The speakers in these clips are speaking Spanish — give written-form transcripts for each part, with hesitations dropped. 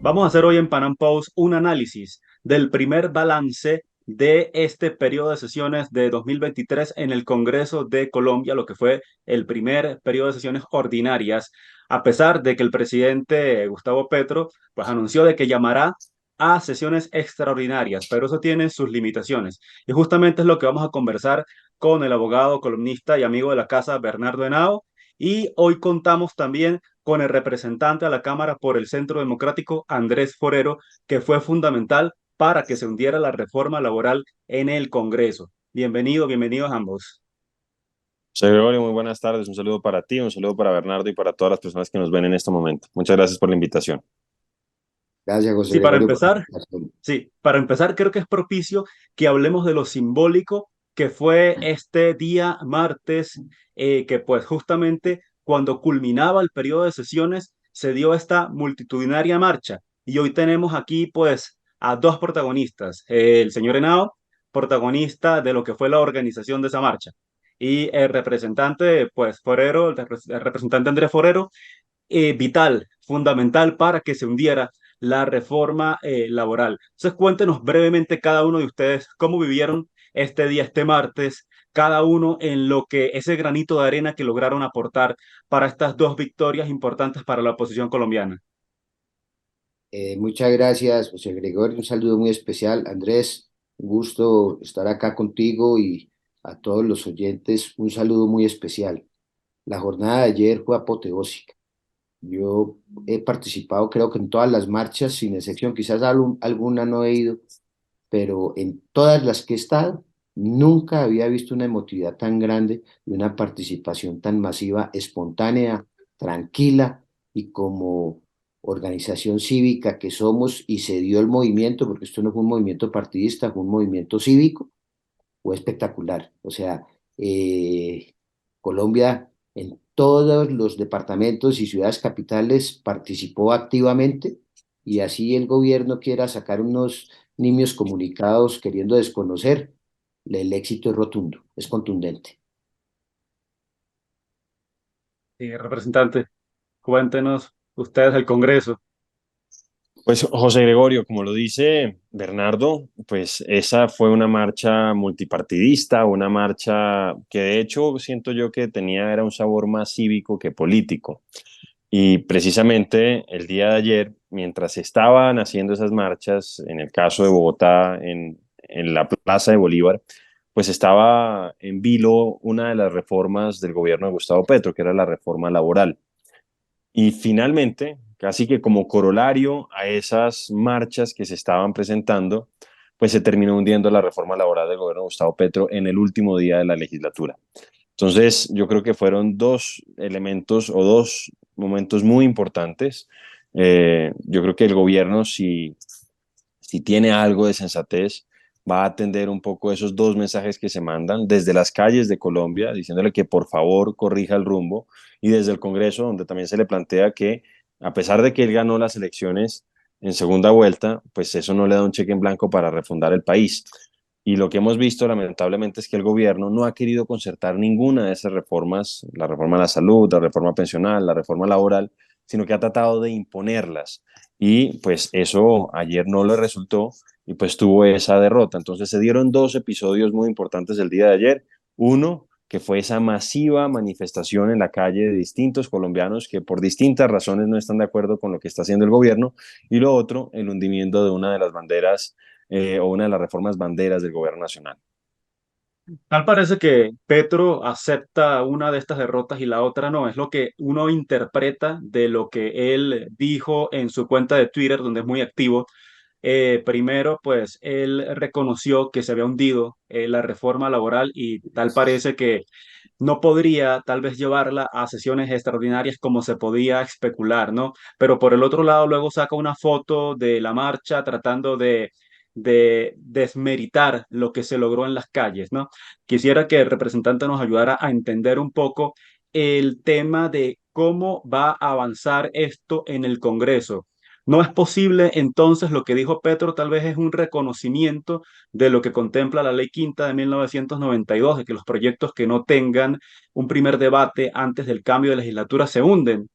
Vamos a hacer hoy en Panam Post un análisis del primer balance de este periodo de sesiones de 2023 en el Congreso de Colombia, lo que fue el primer periodo de sesiones ordinarias, a pesar de que el presidente Gustavo Petro pues anunció de que llamará a sesiones extraordinarias, pero eso tiene sus limitaciones. Y justamente es lo que vamos a conversar con el abogado, columnista y amigo de la casa, Bernardo Henao. Y hoy contamos también con el representante a la Cámara por el Centro Democrático, Andrés Forero, que fue fundamental para que se hundiera la laboral en el Congreso. Bienvenidos ambos. José Gregorio, muy buenas tardes. Un saludo para ti, un saludo para Bernardo y para todas las personas que nos ven en este momento. Muchas gracias por la invitación. Gracias, José Sí, para Gregorio, por la empezar, invitación. sí, para empezar creo que es propicio que hablemos de lo simbólico que fue este día martes, que pues justamente cuando culminaba el periodo de sesiones se dio esta multitudinaria marcha y hoy tenemos aquí pues a dos protagonistas, el señor Henao, protagonista de lo que fue la organización de esa marcha, y el representante pues Forero, el representante Andrés Forero, vital, fundamental para que se hundiera la reforma laboral. Entonces, cuéntenos brevemente cada uno de ustedes cómo vivieron este día, este martes, cada uno en lo que ese granito de arena que lograron aportar para estas dos victorias importantes para la oposición colombiana. Muchas gracias, José Gregorio. Un saludo muy especial. Andrés, un gusto estar acá contigo y a todos los oyentes, un saludo muy especial. La jornada de ayer fue apoteósica. Yo he participado, creo que en todas las marchas, sin excepción, quizás alguna no he ido, pero en todas las que he estado, nunca había visto una emotividad tan grande y una participación tan masiva, espontánea, tranquila y como organización cívica que somos y se dio el movimiento, porque esto no fue un movimiento partidista, fue un movimiento cívico, fue espectacular. O sea, Colombia en todos los departamentos y ciudades capitales participó activamente y así el gobierno quiera sacar unos nimios comunicados queriendo desconocer, el éxito es rotundo, es contundente. Representante, cuéntenos ustedes del Congreso. Pues José Gregorio, como lo dice Bernardo, pues esa fue una marcha multipartidista, una marcha que de hecho siento yo que tenía era un sabor más cívico que político. Y precisamente el día de ayer, mientras estaban haciendo esas marchas, en el caso de Bogotá, en la Plaza de Bolívar, pues estaba en vilo una de las reformas del gobierno de Gustavo Petro, que era la reforma laboral. Y finalmente, casi que como corolario a esas marchas que se estaban presentando, pues se terminó hundiendo la reforma laboral del gobierno de Gustavo Petro en el último día de la legislatura. Entonces, yo creo que fueron dos elementos o dos momentos muy importantes. Yo creo que el gobierno, si tiene algo de sensatez, va a atender un poco esos dos mensajes que se mandan desde las calles de Colombia, diciéndole que por favor corrija el rumbo, y desde el Congreso, donde también se le plantea que, a pesar de que él ganó las elecciones en segunda vuelta, pues eso no le da un cheque en blanco para refundar el país. Y lo que hemos visto, lamentablemente, es que el gobierno no ha querido concertar ninguna de esas reformas, la reforma a la salud, la reforma pensional, la reforma laboral, sino que ha tratado de imponerlas. Y pues eso ayer no le resultó y pues tuvo esa derrota. Entonces se dieron dos episodios muy importantes el día de ayer. Uno, que fue esa masiva manifestación en la calle de distintos colombianos que por distintas razones no están de acuerdo con lo que está haciendo el gobierno. Y lo otro, el hundimiento de una de las banderas o una de las reformas banderas del gobierno nacional. Tal parece que Petro acepta una de estas derrotas y la otra no. Es lo que uno interpreta de lo que él dijo en su cuenta de Twitter, donde es muy activo. Primero, pues él reconoció que se había hundido la reforma laboral y tal parece que no podría tal vez llevarla a sesiones extraordinarias como se podía especular, ¿no? Pero por el otro lado, luego saca una foto de la marcha tratando de desmeritar lo que se logró en las calles, ¿no? Quisiera que el representante nos ayudara a entender un poco el tema de cómo va a avanzar esto en el Congreso. No es posible, entonces, lo que dijo Petro tal vez es un reconocimiento de lo que contempla la Ley Quinta de 1992, de que los proyectos que no tengan un primer debate antes del cambio de legislatura se hunden.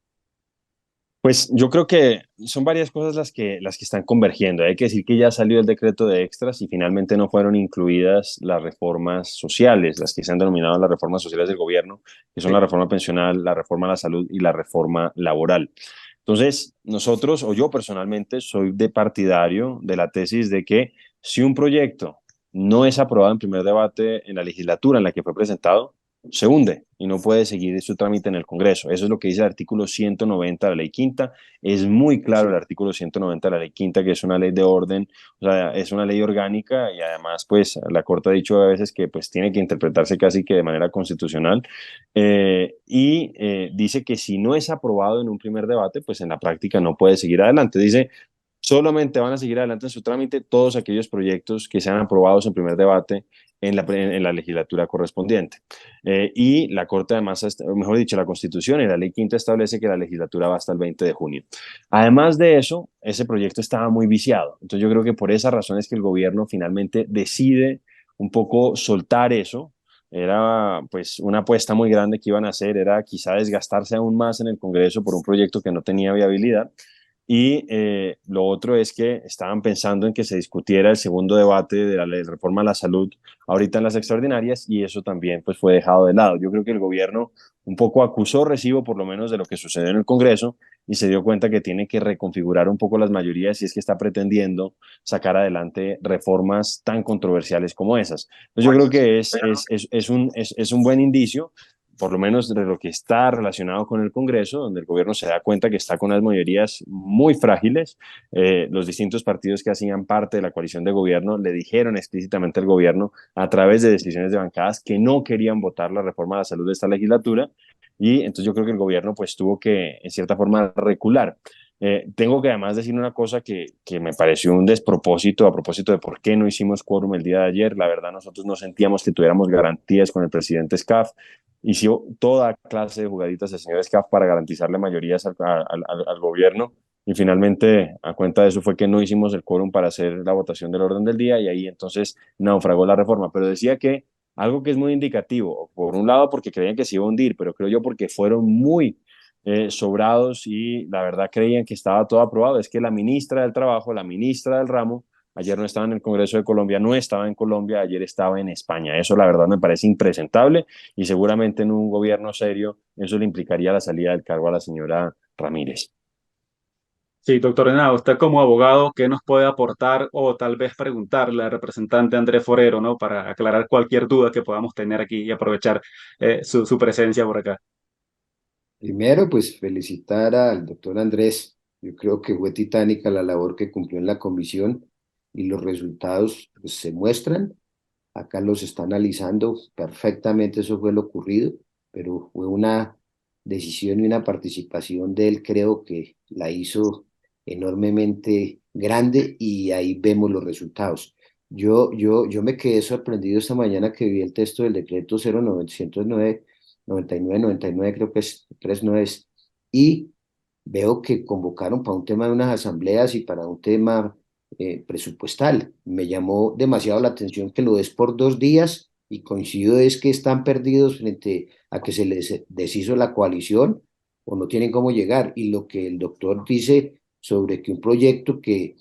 Pues yo creo que son varias cosas las que están convergiendo. Hay que decir que ya salió el decreto de extras y finalmente no fueron incluidas las reformas sociales, las que se han denominado las reformas sociales del gobierno, que son la Sí. reforma pensional, la reforma a la salud y la reforma laboral. Entonces, nosotros, o yo personalmente, soy de partidario de la tesis de que si un proyecto no es aprobado en primer debate en la legislatura en la que fue presentado, se hunde y no puede seguir su trámite en el Congreso. Eso es lo que dice el artículo 190 de la ley quinta. Es muy claro el Sí. artículo 190 de la ley quinta, que es una ley de orden, o sea, es una ley orgánica y además, pues, la Corte ha dicho a veces que pues tiene que interpretarse casi que de manera constitucional dice que si no es aprobado en un primer debate, pues en la práctica no puede seguir adelante. Dice, solamente van a seguir adelante en su trámite todos aquellos proyectos que sean aprobados en primer debate en la legislatura correspondiente. Y la Corte además, mejor dicho, la Constitución y la Ley Quinta establece que la legislatura va hasta el 20 de junio. Además de eso, ese proyecto estaba muy viciado. Entonces yo creo que por esa razón es que el gobierno finalmente decide un poco soltar eso. Era pues una apuesta muy grande que iban a hacer, era quizá desgastarse aún más en el Congreso por un proyecto que no tenía viabilidad. Y lo otro es que estaban pensando en que se discutiera el segundo debate de la ley de reforma a la salud ahorita en las extraordinarias y eso también pues fue dejado de lado. Yo creo que el gobierno un poco acusó recibo por lo menos de lo que sucedió en el Congreso y se dio cuenta que tiene que reconfigurar un poco las mayorías si es que está pretendiendo sacar adelante reformas tan controversiales como esas. Entonces yo creo que es un buen indicio por lo menos de lo que está relacionado con el Congreso, donde el gobierno se da cuenta que está con las mayorías muy frágiles. Los distintos partidos que hacían parte de la coalición de gobierno le dijeron explícitamente al gobierno a través de decisiones de bancadas que no querían votar la reforma a la salud de esta legislatura y entonces yo creo que el gobierno pues tuvo que en cierta forma recular. Tengo que además decir una cosa que me pareció un despropósito a propósito de por qué no hicimos quórum el día de ayer. La verdad, nosotros no sentíamos que tuviéramos garantías con el presidente SCAF. Hizo toda clase de jugaditas el señor SCAF para garantizarle mayorías al gobierno y finalmente a cuenta de eso fue que no hicimos el quórum para hacer la votación del orden del día y ahí entonces naufragó la reforma. Pero decía que algo que es muy indicativo, por un lado porque creían que se iba a hundir, pero creo yo porque fueron muy sobrados y la verdad creían que estaba todo aprobado. Es que la ministra del Trabajo, la ministra del ramo, ayer no estaba en el Congreso de Colombia, no estaba en Colombia, ayer estaba en España. Eso la verdad me parece impresentable y seguramente en un gobierno serio eso le implicaría la salida del cargo a la señora Ramírez. Sí, doctor Henao, usted como abogado, ¿qué nos puede aportar o tal vez preguntarle al representante Andrés Forero, ¿no? Para aclarar cualquier duda que podamos tener aquí y aprovechar su presencia por acá. Primero, pues felicitar al doctor Andrés. Yo creo que fue titánica la labor que cumplió en la comisión y los resultados pues, se muestran. Acá los está analizando perfectamente, eso fue lo ocurrido, pero fue una decisión y una participación de él, creo que la hizo enormemente grande y ahí vemos los resultados. Yo me quedé sorprendido esta mañana que vi el texto del decreto 0909, 99, creo que es 39, y veo que convocaron para un tema de unas asambleas y para un tema presupuestal. Me llamó demasiado la atención que lo des por 2 días y coincido es que están perdidos frente a que se les deshizo la coalición o no tienen cómo llegar. Y lo que el doctor dice sobre que un proyecto que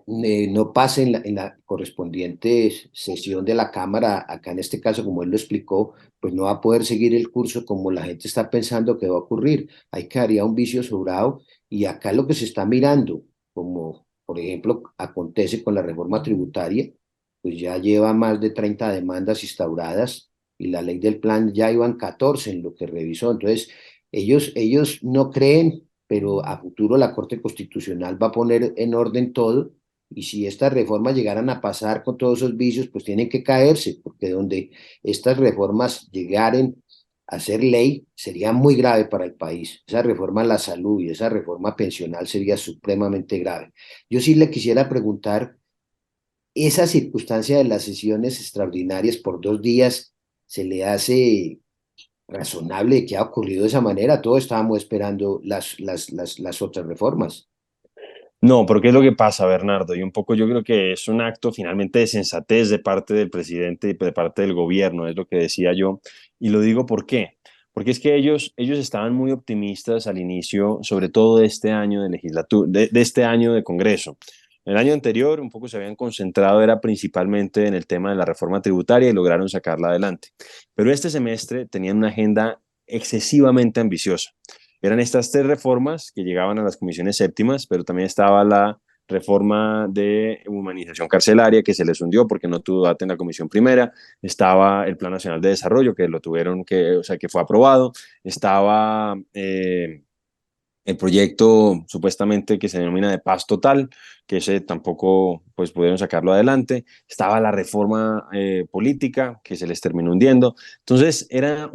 no pase en la correspondiente sesión de la Cámara, acá en este caso, como él lo explicó, pues no va a poder seguir el curso como la gente está pensando que va a ocurrir. Ahí quedaría un vicio sobrado y acá lo que se está mirando, como por ejemplo acontece con la reforma tributaria, pues ya lleva más de 30 demandas instauradas y la ley del plan ya iban 14 en lo que revisó. Entonces, ellos no creen, pero a futuro la Corte Constitucional va a poner en orden todo y si estas reformas llegaran a pasar con todos esos vicios, pues tienen que caerse, porque donde estas reformas llegaren a ser ley, sería muy grave para el país. Esa reforma a la salud y esa reforma pensional sería supremamente grave. Yo sí le quisiera preguntar, esa circunstancia de las sesiones extraordinarias por 2 días, ¿se le hace razonable que ha ocurrido de esa manera? Todos estábamos esperando las otras reformas. No, pero ¿qué es lo que pasa, Bernardo? Y un poco yo creo que es un acto finalmente de sensatez de parte del presidente y de parte del gobierno, es lo que decía yo. Y lo digo ¿por qué? porque es que ellos estaban muy optimistas al inicio, sobre todo de este año de legislatura, de este año de Congreso. El año anterior un poco se habían concentrado, era principalmente en el tema de la reforma tributaria y lograron sacarla adelante. Pero este semestre tenían una agenda excesivamente ambiciosa. Eran estas tres reformas que llegaban a las comisiones séptimas, pero también estaba la reforma de humanización carcelaria que se les hundió porque no tuvo debate en la comisión primera, estaba el Plan Nacional de Desarrollo que lo tuvieron que, o sea, que fue aprobado, estaba el proyecto supuestamente que se denomina de paz total, que ese tampoco pues pudieron sacarlo adelante, estaba la reforma política que se les terminó hundiendo, entonces era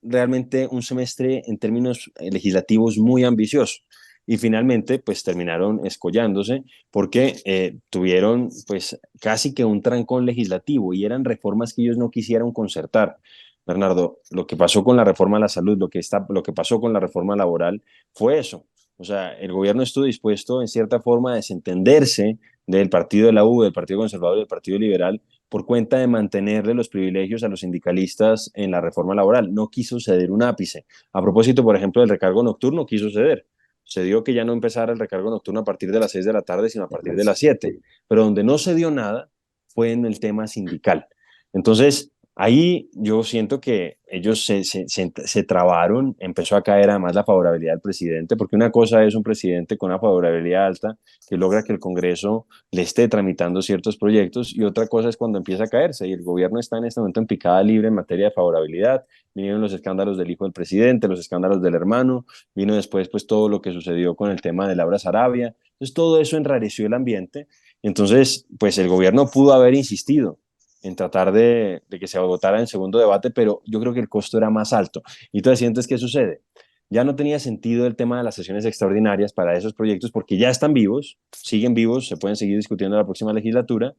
realmente un semestre en términos legislativos muy ambicioso. Y finalmente, pues terminaron escollándose porque tuvieron pues casi que un trancón legislativo y eran reformas que ellos no quisieron concertar. Bernardo, lo que pasó con la reforma a la salud, lo que pasó con la reforma laboral fue eso. O sea, el gobierno estuvo dispuesto en cierta forma a desentenderse del partido de la U, del Partido Conservador y del Partido Liberal por cuenta de mantenerle los privilegios a los sindicalistas en la reforma laboral. No quiso ceder un ápice. A propósito, por ejemplo, del recargo nocturno, quiso ceder. Se dio que ya no empezara el recargo nocturno a partir de las 6 de la tarde, sino a partir de las 7. Pero donde no se dio nada fue en el tema sindical. Entonces, ahí yo siento que ellos se trabaron, empezó a caer además la favorabilidad del presidente, porque una cosa es un presidente con una favorabilidad alta que logra que el Congreso le esté tramitando ciertos proyectos y otra cosa es cuando empieza a caerse y el gobierno está en este momento en picada libre en materia de favorabilidad. Vinieron los escándalos del hijo del presidente, los escándalos del hermano, vino después pues todo lo que sucedió con el tema de Laura Sarabia. Entonces todo eso enrareció el ambiente. Entonces pues el gobierno pudo haber insistido en tratar de que se votara en segundo debate, pero yo creo que el costo era más alto. Y tú sientes qué sucede. Ya no tenía sentido el tema de las sesiones extraordinarias para esos proyectos porque ya están vivos, siguen vivos, se pueden seguir discutiendo en la próxima legislatura.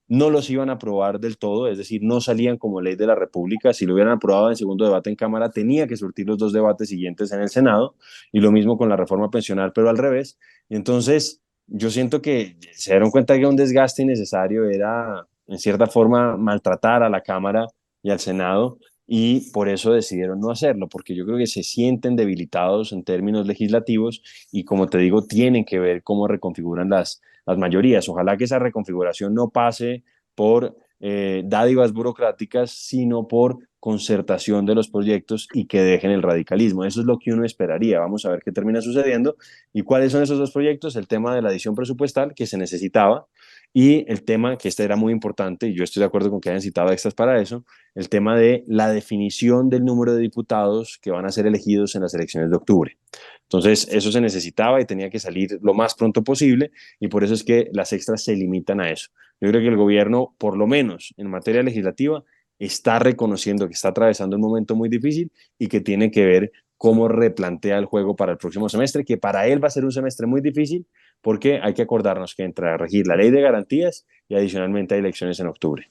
No los iban a aprobar del todo, es decir, no salían como ley de la República. Si lo hubieran aprobado en segundo debate en Cámara, tenía que surtir los dos debates siguientes en el Senado, y lo mismo con la reforma pensional, pero al revés. Entonces, yo siento que se dieron cuenta que un desgaste innecesario era, en cierta forma, maltratar a la Cámara y al Senado, y por eso decidieron no hacerlo, porque yo creo que se sienten debilitados en términos legislativos y, como te digo, tienen que ver cómo reconfiguran las mayorías. Ojalá que esa reconfiguración no pase por dádivas burocráticas, sino por concertación de los proyectos y que dejen el radicalismo. Eso es lo que uno esperaría. Vamos a ver qué termina sucediendo. ¿Y cuáles son esos dos proyectos? El tema de la adición presupuestal que se necesitaba y el tema, que este era muy importante, y yo estoy de acuerdo con que hayan citado extras para eso, el tema de la definición del número de diputados que van a ser elegidos en las elecciones de octubre. Entonces, eso se necesitaba y tenía que salir lo más pronto posible, y por eso es que las extras se limitan a eso. Yo creo que el gobierno, por lo menos en materia legislativa, está reconociendo que está atravesando un momento muy difícil y que tiene que ver cómo replantea el juego para el próximo semestre, que para él va a ser un semestre muy difícil porque hay que acordarnos que entra a regir la ley de garantías y adicionalmente hay elecciones en octubre.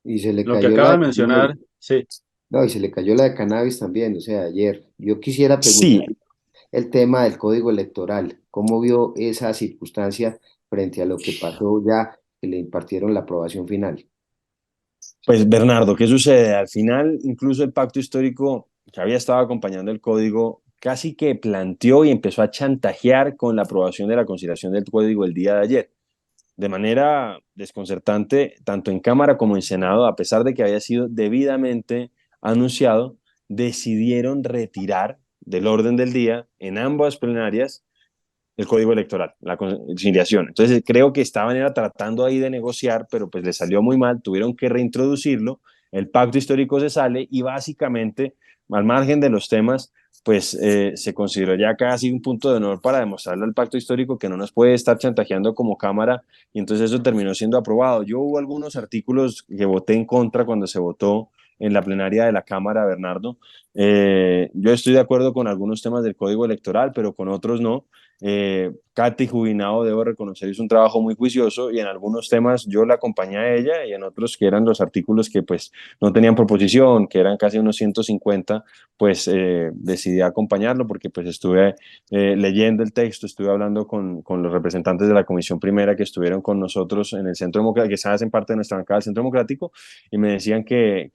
Y se le Lo que cayó acaba la de de cannabis. mencionar, sí. No, y se le cayó la de cannabis también, o sea, ayer. Yo quisiera preguntar Sí, el tema del código electoral. ¿Cómo vio esa circunstancia frente a lo que pasó ya que le impartieron la aprobación final? pues Bernardo, ¿qué sucede? Al final, incluso el pacto histórico que había estado acompañando el código casi que planteó y empezó a chantajear con la aprobación de la conciliación del código el día de ayer. De manera desconcertante, tanto en Cámara como en Senado, a pesar de que había sido debidamente anunciado, decidieron retirar del orden del día en ambas plenarias el código electoral, la conciliación. Entonces creo que estaban era tratando ahí de negociar, pero pues les salió muy mal, tuvieron que reintroducirlo, el pacto histórico se sale y básicamente, al margen de los temas, pues se consideró ya casi un punto de honor para demostrarle al pacto histórico que no nos puede estar chantajeando como Cámara, y entonces eso terminó siendo aprobado. Yo hubo algunos artículos que voté en contra cuando se votó en la plenaria de la Cámara, Bernardo. Yo estoy de acuerdo con algunos temas del código electoral, pero con otros no. Katy Jubinao, debo reconocer, hizo un trabajo muy juicioso y en algunos temas yo la acompañé a ella y en otros que eran los artículos que pues no tenían proposición, que eran casi unos 150, pues decidí acompañarlo porque pues estuve leyendo el texto, estuve hablando con los representantes de la Comisión Primera que estuvieron con nosotros en el Centro Democrático, que hacen parte de nuestra bancada del Centro Democrático, y me decían que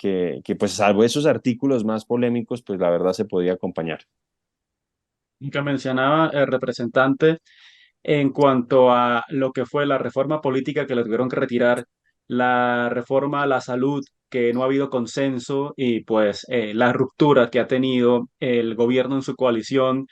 pues salvo esos artículos más polémicos, políticos, pues la verdad se podía acompañar. Que mencionaba el representante en cuanto a lo que fue la reforma política que le tuvieron que retirar, la reforma a la salud, que no ha habido consenso y pues la ruptura que ha tenido el gobierno en su coalición.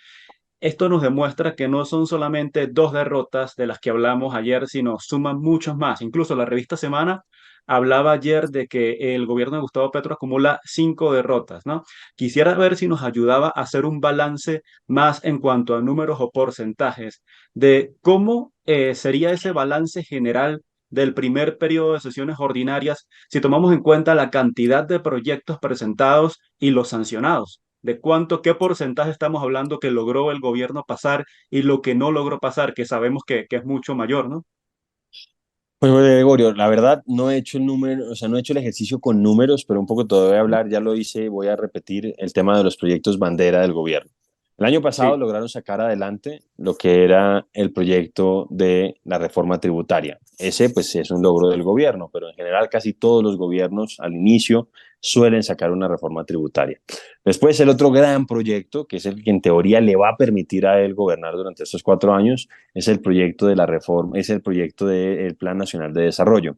Esto nos demuestra que no son solamente dos derrotas de las que hablamos ayer, sino suman muchos más. Incluso la revista Semana hablaba ayer de que el gobierno de Gustavo Petro acumula 5 derrotas, ¿no? Quisiera ver si nos ayudaba a hacer un balance más en cuanto a números o porcentajes de cómo sería ese balance general del primer periodo de sesiones ordinarias si tomamos en cuenta la cantidad de proyectos presentados y los sancionados, de cuánto, qué porcentaje estamos hablando que logró el gobierno pasar y lo que no logró pasar, que sabemos que es mucho mayor, ¿no? Pues bueno, Gregorio, la verdad no he hecho el número, o sea, no he hecho el ejercicio con números, pero un poco te voy a hablar, ya lo hice, voy a repetir el tema de los proyectos bandera del gobierno. El año pasado Sí, lograron sacar adelante lo que era el proyecto de la reforma tributaria. Ese pues es un logro del gobierno, pero en general casi todos los gobiernos al inicio suelen sacar una reforma tributaria. Después el otro gran proyecto, que es el que en teoría le va a permitir a él gobernar durante estos 4 años, es el proyecto de la reforma, es el proyecto del Plan Nacional de Desarrollo.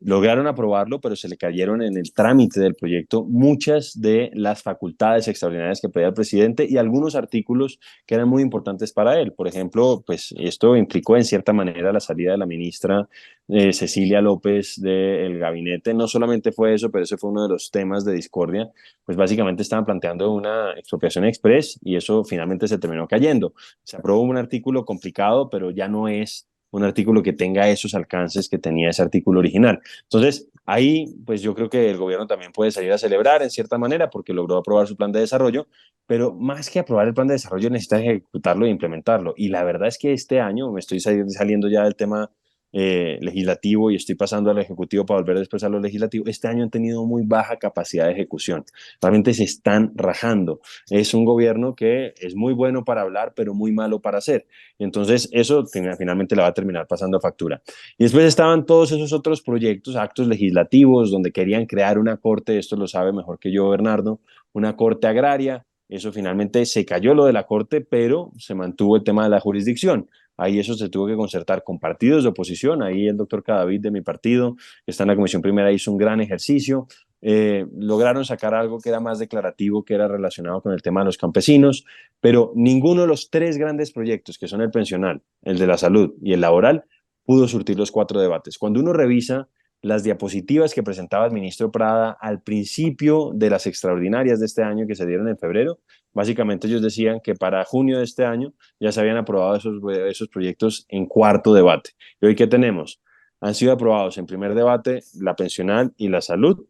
Lograron aprobarlo, pero se le cayeron en el trámite del proyecto muchas de las facultades extraordinarias que pedía el presidente y algunos artículos que eran muy importantes para él. Por ejemplo, pues esto implicó en cierta manera la salida de la ministra Cecilia López del gabinete. No solamente fue eso, pero ese fue uno de los temas de discordia. Pues básicamente estaban planteando una expropiación express y eso finalmente se terminó cayendo. Se aprobó un artículo complicado, pero ya no es un artículo que tenga esos alcances que tenía ese artículo original. Entonces, ahí, pues yo creo que el gobierno también puede salir a celebrar en cierta manera porque logró aprobar su plan de desarrollo, pero más que aprobar el plan de desarrollo necesita ejecutarlo e implementarlo. Y la verdad es que este año me estoy saliendo ya del tema legislativo y estoy pasando al ejecutivo para volver después a lo legislativo. Este año han tenido muy baja capacidad de ejecución. Realmente se están rajando. Es un gobierno que es muy bueno para hablar, pero muy malo para hacer. Entonces, eso finalmente le va a terminar pasando factura. Y después estaban todos esos otros proyectos, actos legislativos, donde querían crear una corte, esto lo sabe mejor que yo, Bernardo, una corte agraria. Eso finalmente se cayó lo de la corte, pero se mantuvo el tema de la jurisdicción. Ahí eso se tuvo que concertar con partidos de oposición. Ahí el doctor Cadavid de mi partido, que está en la Comisión Primera, hizo un gran ejercicio. Lograron sacar algo que era más declarativo, que era relacionado con el tema de los campesinos, pero ninguno de los tres grandes proyectos, que son el pensional, el de la salud y el laboral, pudo surtir los 4 debates. Cuando uno revisa las diapositivas que presentaba el ministro Prada al principio de las extraordinarias de este año que se dieron en febrero, básicamente ellos decían que para junio de este año ya se habían aprobado esos proyectos en cuarto debate. ¿Y hoy qué tenemos? Han sido aprobados en primer debate la pensional y la salud,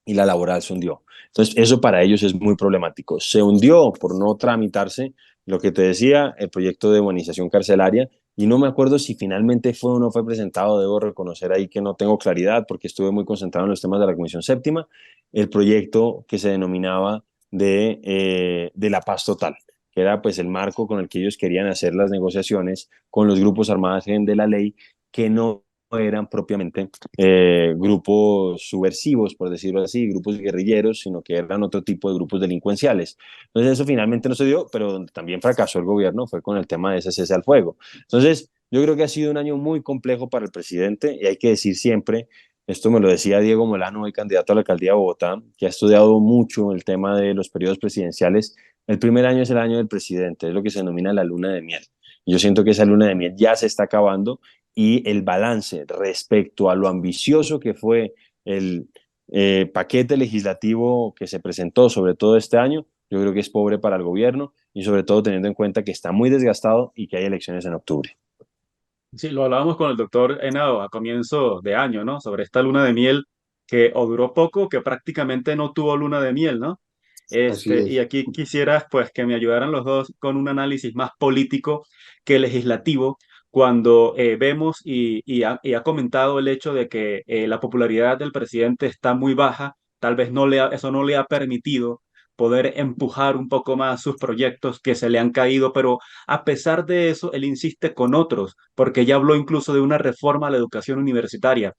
y la laboral se hundió. Entonces, eso para ellos es muy problemático. Se hundió por no tramitarse lo que te decía, el proyecto de humanización carcelaria, y no me acuerdo si finalmente fue o no fue presentado, debo reconocer ahí que no tengo claridad porque estuve muy concentrado en los temas de la Comisión Séptima, el proyecto que se denominaba de la paz total, que era pues el marco con el que ellos querían hacer las negociaciones con los grupos armados de la ley, que no eran propiamente grupos subversivos, por decirlo así, grupos guerrilleros, sino que eran otro tipo de grupos delincuenciales. Entonces eso finalmente no se dio, pero donde también fracasó el gobierno fue con el tema de ese cese al fuego. Entonces yo creo que ha sido un año muy complejo para el presidente y hay que decir siempre, esto me lo decía Diego Molano, hoy candidato a la alcaldía de Bogotá, que ha estudiado mucho el tema de los periodos presidenciales. El primer año es el año del presidente, es lo que se denomina la luna de miel. Yo siento que esa luna de miel ya se está acabando y el balance respecto a lo ambicioso que fue el paquete legislativo que se presentó, sobre todo este año, yo creo que es pobre para el gobierno y sobre todo teniendo en cuenta que está muy desgastado y que hay elecciones en octubre. sí, lo hablábamos con el doctor Henao a comienzo de año, ¿no? Sobre esta luna de miel que o duró poco, que prácticamente no tuvo luna de miel, ¿no? Así Y es. aquí quisiera pues que me ayudaran los dos con un análisis más político que legislativo cuando vemos y ha comentado el hecho de que la popularidad del presidente está muy baja, tal vez eso no le ha permitido poder empujar un poco más sus proyectos que se le han caído, pero a pesar de eso, él insiste con otros, porque ya habló incluso de una reforma a la educación universitaria.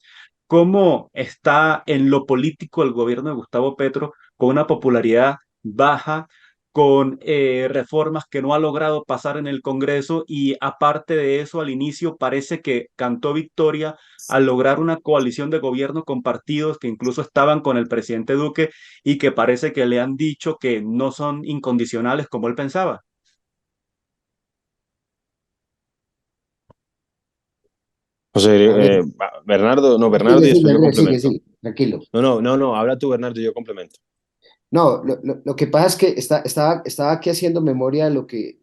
¿Cómo está en lo político el gobierno de Gustavo Petro con una popularidad baja, con reformas que no ha logrado pasar en el Congreso y aparte de eso, al inicio parece que cantó victoria al lograr una coalición de gobierno con partidos que incluso estaban con el presidente Duque y que parece que le han dicho que no son incondicionales como él pensaba. José, A ver, Bernardo, no, Bernardo, sigue, y sigue, después yo Andrés, sigue, complemento. sigue, tranquilo. No, habla tú, Bernardo, y yo complemento. No, lo que pasa es que estaba aquí haciendo memoria de lo que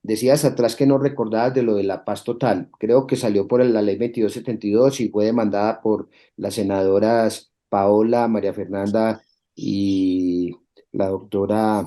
decías atrás que no recordabas de lo de la paz total. Creo que salió por la ley 2272 y fue demandada por las senadoras Paola, María Fernanda y la doctora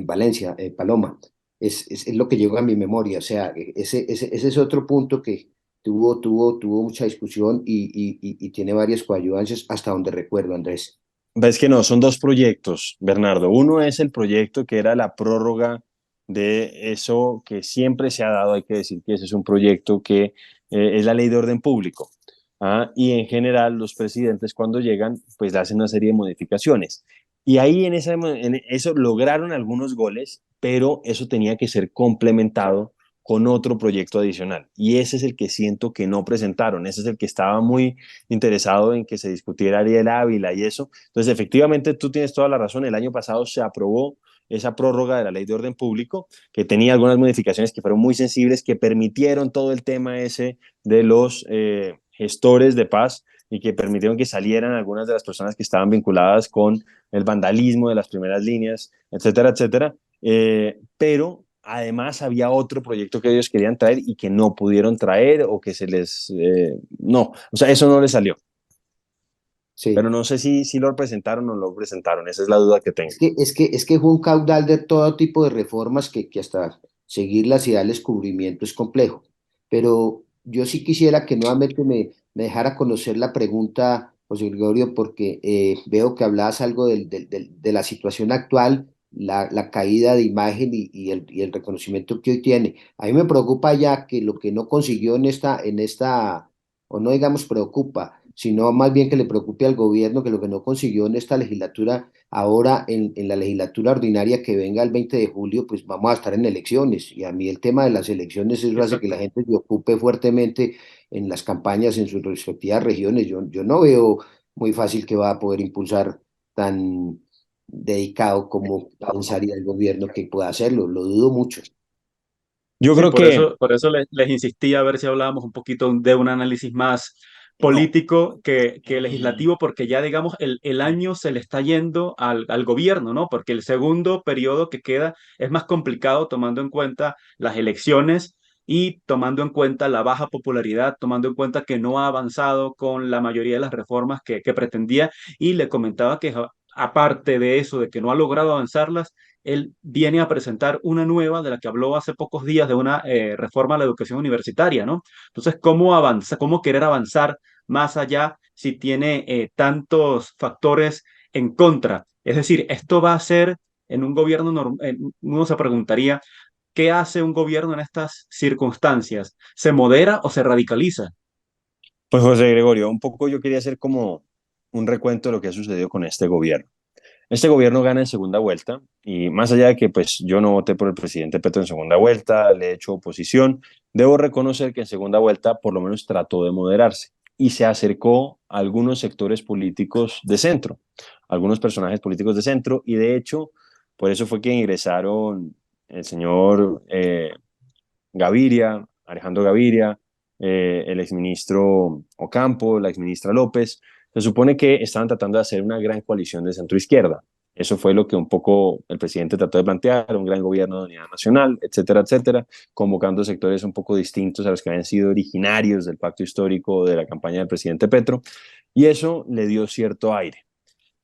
Valencia, Paloma. Es lo que llegó a mi memoria. O sea, ese es otro punto que tuvo mucha discusión y tiene varias coadyuvancias hasta donde recuerdo, Andrés. Ves que no, son dos proyectos, Bernardo. Uno es el proyecto que era la prórroga de eso que siempre se ha dado, hay que decir que ese es un proyecto que es la ley de orden público. ¿Ah? Y en general los presidentes cuando llegan, pues hacen una serie de modificaciones. Y ahí en eso lograron algunos goles, pero eso tenía que ser complementado con otro proyecto adicional. Y ese es el que siento que no presentaron. Ese es el que estaba muy interesado en que se discutiera Ariel Ávila y eso. Entonces, efectivamente, tú tienes toda la razón. El año pasado se aprobó esa prórroga de la ley de orden público, que tenía algunas modificaciones que fueron muy sensibles, que permitieron todo el tema ese de los gestores de paz y que permitieron que salieran algunas de las personas que estaban vinculadas con el vandalismo de las primeras líneas, etcétera, etcétera. Pero además había otro proyecto que ellos querían traer y que no pudieron traer o que se les... no, o sea, eso no les salió. Pero Sí. no sé si lo presentaron o no lo presentaron, esa es la duda que tengo. Es que fue un caudal de todo tipo de reformas que hasta seguirlas y darles cubrimiento es complejo. Pero yo sí quisiera que nuevamente me dejara conocer la pregunta, José Gregorio, porque veo que hablabas algo de la situación actual, la caída de imagen y el reconocimiento que hoy tiene. A mí me preocupa ya que lo que no consiguió o no digamos preocupa, sino más bien que le preocupe al gobierno que lo que no consiguió en esta legislatura. Ahora, en la legislatura ordinaria que venga el 20 de julio, pues vamos a estar en elecciones. Y a mí el tema de las elecciones, eso hace que la Exacto. gente se ocupe fuertemente en las campañas en sus respectivas regiones. Yo no veo muy fácil que va a poder impulsar tan dedicado como pensaría el gobierno que pueda hacerlo. Lo dudo mucho. Yo Sí, creo que, por eso les insistí a ver si hablábamos un poquito de un análisis más político que legislativo, porque ya, digamos, el año se le está yendo al gobierno, ¿no? Porque el segundo periodo que queda es más complicado tomando en cuenta las elecciones y tomando en cuenta la baja popularidad, tomando en cuenta que no ha avanzado con la mayoría de las reformas que pretendía. Y le comentaba que aparte de eso, de que no ha logrado avanzarlas, él viene a presentar una nueva de la que habló hace pocos días de una reforma a la educación universitaria, ¿no? Entonces, ¿cómo avanza, cómo querer avanzar más allá si tiene tantos factores en contra? Es decir, esto va a ser en un gobierno normal, uno se preguntaría, ¿qué hace un gobierno en estas circunstancias? ¿Se modera o se radicaliza? pues José Gregorio, un poco yo quería hacer como un recuento de lo que ha sucedido con este gobierno. Este gobierno gana en segunda vuelta y más allá de que pues yo no voté por el presidente Petro en segunda vuelta, le he hecho oposición, debo reconocer que en segunda vuelta por lo menos trató de moderarse y se acercó a algunos sectores políticos de centro, algunos personajes políticos de centro y de hecho por eso fue que ingresaron el señor Gaviria, Alejandro Gaviria, el exministro Ocampo, la exministra López. Se supone que estaban tratando de hacer una gran coalición de centro-izquierda. Eso fue lo que un poco el presidente trató de plantear, un gran gobierno de unidad nacional, etcétera, etcétera, convocando sectores un poco distintos a los que habían sido originarios del pacto histórico de la campaña del presidente Petro, y eso le dio cierto aire.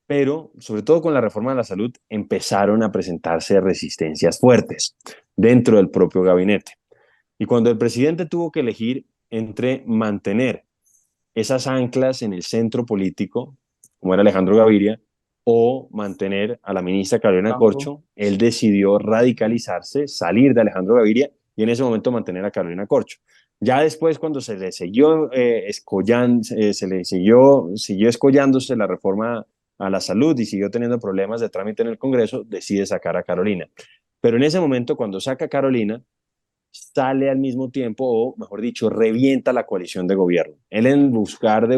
Pero, sobre todo con la reforma de la salud, empezaron a presentarse resistencias fuertes dentro del propio gabinete. Y cuando el presidente tuvo que elegir entre mantener esas anclas en el centro político, como era Alejandro Gaviria, o mantener a la ministra Carolina Campo. Corcho, él decidió radicalizarse, salir de Alejandro Gaviria y en ese momento mantener a Carolina Corcho. Ya después, cuando se le siguió escollándose la reforma a la salud y siguió teniendo problemas de trámite en el Congreso, decide sacar a Carolina. Pero en ese momento, cuando saca a Carolina, sale al mismo tiempo, o mejor dicho, revienta la coalición de gobierno. Él en buscar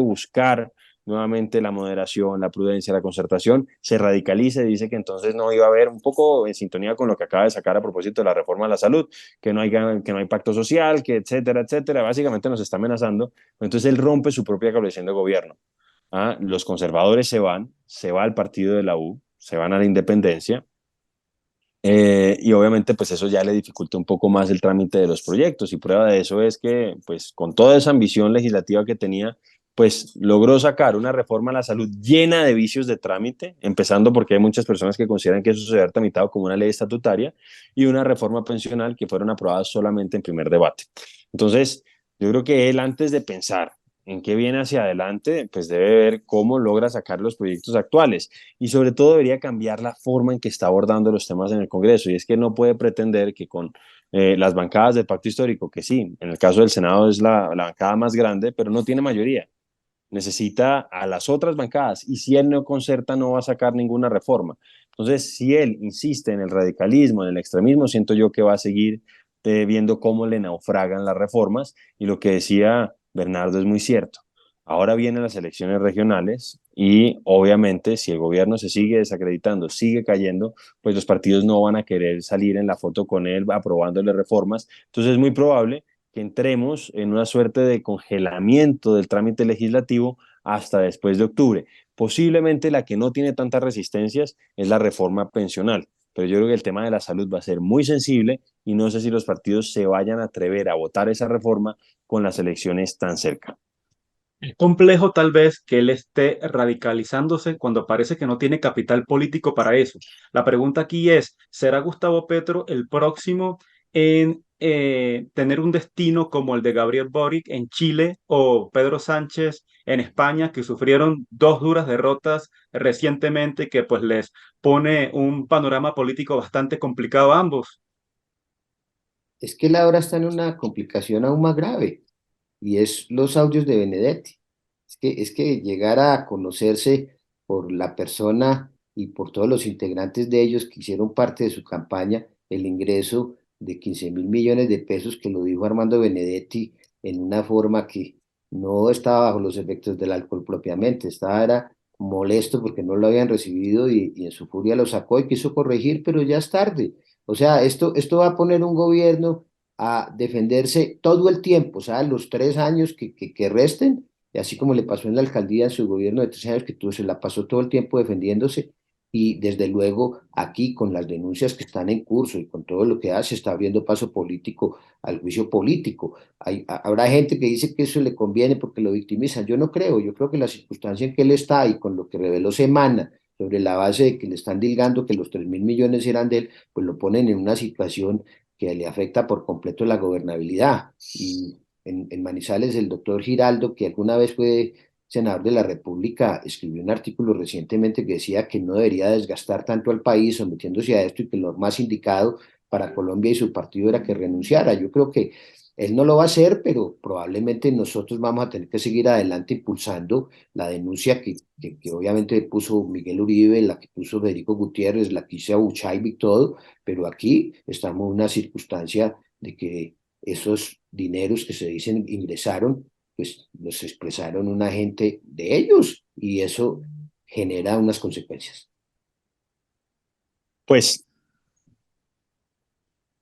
nuevamente la moderación, la prudencia, la concertación, se radicaliza y dice que entonces no iba a haber, un poco en sintonía con lo que acaba de sacar a propósito de la reforma a la salud, que no hay pacto social, que etcétera, etcétera, básicamente nos está amenazando. Entonces él rompe su propia coalición de gobierno. Los conservadores se va al partido de la U, se van a la independencia, y obviamente pues eso ya le dificulta un poco más el trámite de los proyectos y prueba de eso es que pues con toda esa ambición legislativa que tenía pues logró sacar una reforma a la salud llena de vicios de trámite, empezando porque hay muchas personas que consideran que eso se debe haber tramitado como una ley estatutaria y una reforma pensional que fueron aprobadas solamente en primer debate. Entonces yo creo que él antes de pensar en qué viene hacia adelante, pues debe ver cómo logra sacar los proyectos actuales y sobre todo debería cambiar la forma en que está abordando los temas en el Congreso. Y es que no puede pretender que con las bancadas del pacto histórico, que sí, en el caso del Senado es la bancada más grande, pero no tiene mayoría. Necesita a las otras bancadas y si él no concerta no va a sacar ninguna reforma. Entonces, si él insiste en el radicalismo, en el extremismo, siento yo que va a seguir viendo cómo le naufragan las reformas y lo que decía Bernardo es muy cierto. Ahora vienen las elecciones regionales y obviamente si el gobierno se sigue desacreditando, sigue cayendo, pues los partidos no van a querer salir en la foto con él aprobándole reformas. Entonces es muy probable que entremos en una suerte de congelamiento del trámite legislativo hasta después de octubre. Posiblemente la que no tiene tantas resistencias es la reforma pensional, pero yo creo que el tema de la salud va a ser muy sensible y no sé si los partidos se vayan a atrever a votar esa reforma con las elecciones tan cerca. Es complejo tal vez que él esté radicalizándose cuando parece que no tiene capital político para eso. La pregunta aquí es, ¿será Gustavo Petro el próximo en tener un destino como el de Gabriel Boric en Chile o Pedro Sánchez en España, que sufrieron dos duras derrotas recientemente que pues les pone un panorama político bastante complicado a ambos? Es que él ahora está en una complicación aún más grave y es los audios de Benedetti. Es que llegar a conocerse por la persona y por todos los integrantes de ellos que hicieron parte de su campaña, el ingreso de 15.000 millones de pesos que lo dijo Armando Benedetti en una forma que no estaba bajo los efectos del alcohol propiamente, estaba era molesto porque no lo habían recibido y en su furia lo sacó y quiso corregir, pero ya es tarde. O sea, esto va a poner un gobierno a defenderse todo el tiempo, o sea, los 3 años que resten, y así como le pasó en la alcaldía en su gobierno de 3 años, que tú se la pasó todo el tiempo defendiéndose, y desde luego aquí con las denuncias que están en curso y con todo lo que hace, está abriendo paso político al juicio político. Habrá gente que dice que eso le conviene porque lo victimizan. Yo no creo, yo creo que la circunstancia en que él está y con lo que reveló Semana, sobre la base de que le están dilgando que los 3.000 millones eran de él, pues lo ponen en una situación que le afecta por completo la gobernabilidad. Y en Manizales, el doctor Giraldo, que alguna vez fue senador de la República, escribió un artículo recientemente que decía que no debería desgastar tanto al país sometiéndose a esto y que lo más indicado para Colombia y su partido era que renunciara. Yo creo que él no lo va a hacer, pero probablemente nosotros vamos a tener que seguir adelante impulsando la denuncia que obviamente puso Miguel Uribe, la que puso Federico Gutiérrez, la que hizo Abuchaibe y todo, pero aquí estamos en una circunstancia de que esos dineros que se dicen ingresaron, pues los expresaron una gente de ellos y eso genera unas consecuencias. Pues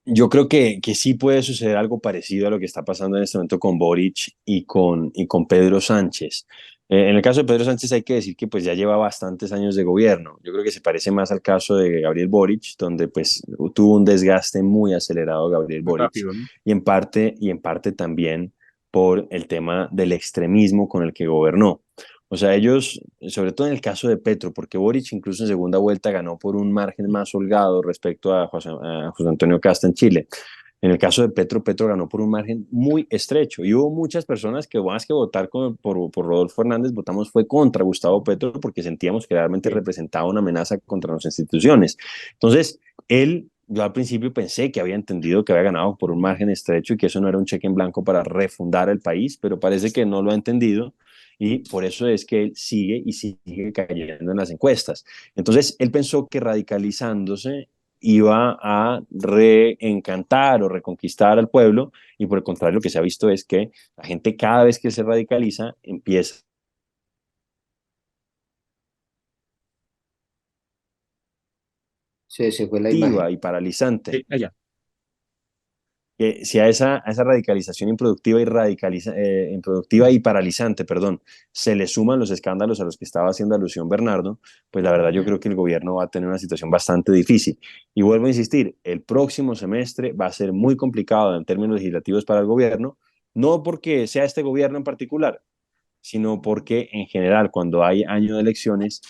yo creo que sí puede suceder algo parecido a lo que está pasando en este momento con Boric y con Pedro Sánchez. En el caso de Pedro Sánchez hay que decir que pues ya lleva bastantes años de gobierno. Yo creo que se parece más al caso de Gabriel Boric, donde pues tuvo un desgaste muy acelerado Gabriel Muy Boric rápido, ¿no? y en parte también por el tema del extremismo con el que gobernó. O sea, ellos, sobre todo en el caso de Petro, porque Boric incluso en segunda vuelta ganó por un margen más holgado respecto a José Antonio Casta en Chile. En el caso de Petro, Petro ganó por un margen muy estrecho y hubo muchas personas que más que votar por Rodolfo Hernández, votamos fue contra Gustavo Petro porque sentíamos que realmente Sí. representaba una amenaza contra nuestras instituciones. Entonces, yo al principio pensé que había entendido que había ganado por un margen estrecho y que eso no era un cheque en blanco para refundar el país, pero parece que no lo ha entendido y por eso es que él sigue y sigue cayendo en las encuestas. Entonces, él pensó que radicalizándose iba a reencantar o reconquistar al pueblo, y por el contrario, lo que se ha visto es que la gente cada vez que se radicaliza empieza Se fue la imagen. activa y paralizante. Sí, allá. Que si a esa radicalización improductiva improductiva y paralizante, perdón, se le suman los escándalos a los que estaba haciendo alusión Bernardo, pues la verdad yo creo que el gobierno va a tener una situación bastante difícil. Y vuelvo a insistir, el próximo semestre va a ser muy complicado en términos legislativos para el gobierno, no porque sea este gobierno en particular, sino porque en general cuando hay año de elecciones,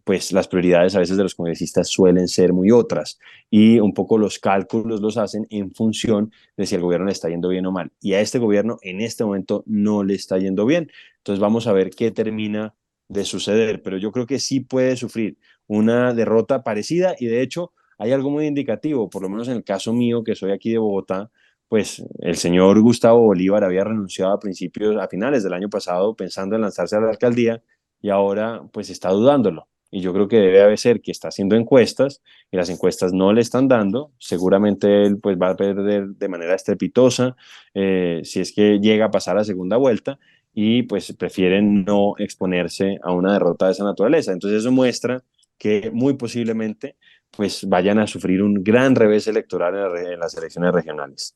pues las prioridades a veces de los congresistas suelen ser muy otras, y un poco los cálculos los hacen en función de si el gobierno le está yendo bien o mal. Y a este gobierno en este momento no le está yendo bien. Entonces vamos a ver qué termina de suceder, pero yo creo que sí puede sufrir una derrota parecida, y de hecho hay algo muy indicativo, por lo menos en el caso mío, que soy aquí de Bogotá. Pues el señor Gustavo Bolívar había renunciado a finales del año pasado, pensando en lanzarse a la alcaldía, y ahora pues está dudándolo. Y yo creo que debe ser que está haciendo encuestas y las encuestas no le están dando. Seguramente él pues va a perder de manera estrepitosa, si es que llega a pasar a segunda vuelta, y pues prefieren no exponerse a una derrota de esa naturaleza. Entonces eso muestra que muy posiblemente pues vayan a sufrir un gran revés electoral en las elecciones regionales.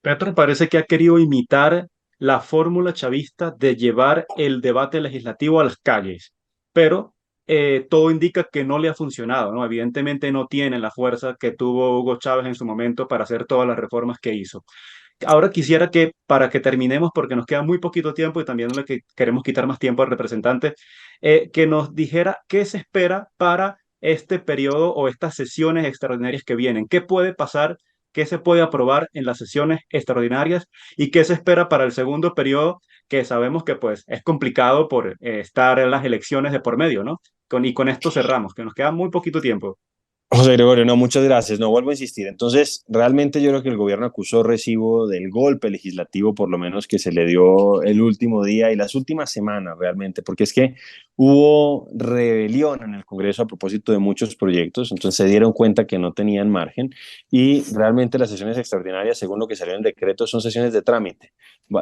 Petro parece que ha querido imitar la fórmula chavista de llevar el debate legislativo a las calles, pero todo indica que no le ha funcionado, ¿no? Evidentemente no tiene la fuerza que tuvo Hugo Chávez en su momento para hacer todas las reformas que hizo. Ahora quisiera que, para que terminemos, porque nos queda muy poquito tiempo y también no le queremos quitar más tiempo al representante, que nos dijera qué se espera para este periodo o estas sesiones extraordinarias que vienen. ¿Qué puede pasar? ¿Qué se puede aprobar en las sesiones extraordinarias? ¿Y qué se espera para el segundo periodo, que sabemos que pues es complicado por estar en las elecciones de por medio, ¿no? Y con esto cerramos, que nos queda muy poquito tiempo. José Gregorio, no, muchas gracias. No vuelvo a insistir. Entonces, realmente yo creo que el gobierno acusó recibo del golpe legislativo, por lo menos que se le dio el último día y las últimas semanas, realmente, porque es que hubo rebelión en el Congreso a propósito de muchos proyectos, entonces se dieron cuenta que no tenían margen, y realmente las sesiones extraordinarias, según lo que salió en el decreto, son sesiones de trámite.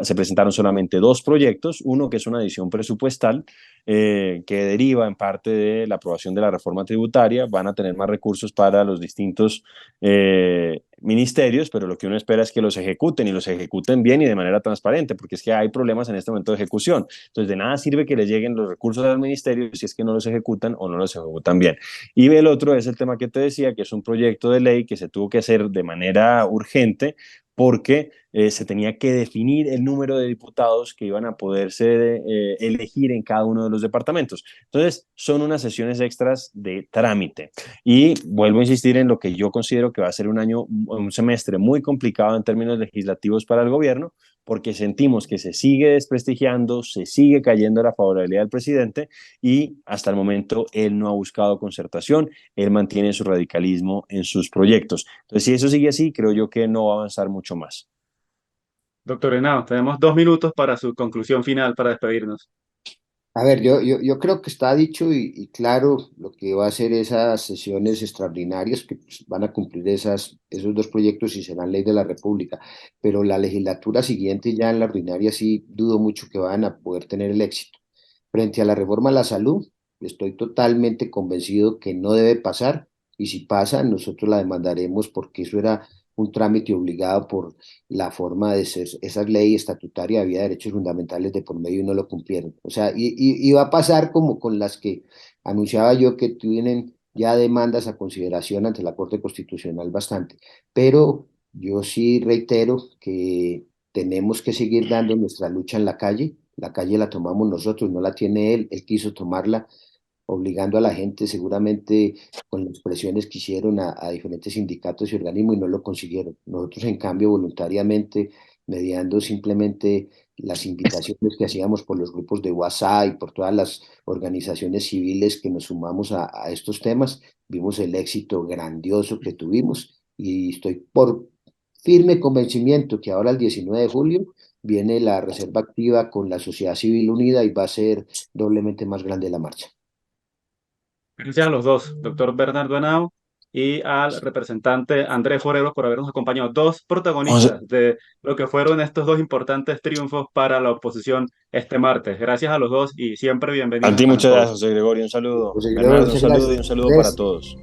Se presentaron solamente dos proyectos, uno que es una adición presupuestal, que deriva en parte de la aprobación de la reforma tributaria. Van a tener más recursos para los distintos ministerios, pero lo que uno espera es que los ejecuten, y los ejecuten bien y de manera transparente, porque es que hay problemas en este momento de ejecución. Entonces, de nada sirve que les lleguen los recursos al ministerio si es que no los ejecutan o no los ejecutan bien. Y el otro es el tema que te decía, que es un proyecto de ley que se tuvo que hacer de manera urgente, porque se tenía que definir el número de diputados que iban a poderse elegir en cada uno de los departamentos. Entonces, son unas sesiones extras de trámite. Y vuelvo a insistir en lo que yo considero que va a ser un semestre muy complicado en términos legislativos para el gobierno, porque sentimos que se sigue desprestigiando, se sigue cayendo la favorabilidad del presidente, y hasta el momento él no ha buscado concertación, él mantiene su radicalismo en sus proyectos. Entonces, si eso sigue así, creo yo que no va a avanzar mucho más. Doctor Henao, tenemos 2 minutos para su conclusión final para despedirnos. A ver, yo creo que está dicho y claro lo que va a hacer esas sesiones extraordinarias que pues, van a cumplir esos dos proyectos y serán ley de la República, pero la legislatura siguiente ya en la ordinaria sí dudo mucho que van a poder tener el éxito. Frente a la reforma a la salud, estoy totalmente convencido que no debe pasar, y si pasa, nosotros la demandaremos porque eso era un trámite obligado por la forma de ser. Esa ley estatutaria había derechos fundamentales de por medio y no lo cumplieron. O sea, y va a pasar como con las que anunciaba yo, que tienen ya demandas a consideración ante la Corte Constitucional bastante. Pero yo sí reitero que tenemos que seguir dando nuestra lucha en la calle. La calle la tomamos nosotros, no la tiene él. Él quiso tomarla obligando a la gente, seguramente con las presiones que hicieron a diferentes sindicatos y organismos, y no lo consiguieron. Nosotros, en cambio, voluntariamente, mediando simplemente las invitaciones que hacíamos por los grupos de WhatsApp y por todas las organizaciones civiles que nos sumamos a estos temas, vimos el éxito grandioso que tuvimos, y estoy por firme convencimiento que ahora el 19 de julio viene la Reserva Activa con la sociedad civil unida y va a ser doblemente más grande la marcha. Gracias a los dos, doctor Bernardo Henao y al representante Andrés Forero por habernos acompañado, dos José, protagonistas de lo que fueron estos dos importantes triunfos para la oposición este martes. Gracias a los dos y siempre a bienvenidos ti están muchas gracias, todos. José Gregorio, un saludo. José Gregorio, Bernardo, un muchas saludo y gracias. un saludo para Andrés, todos.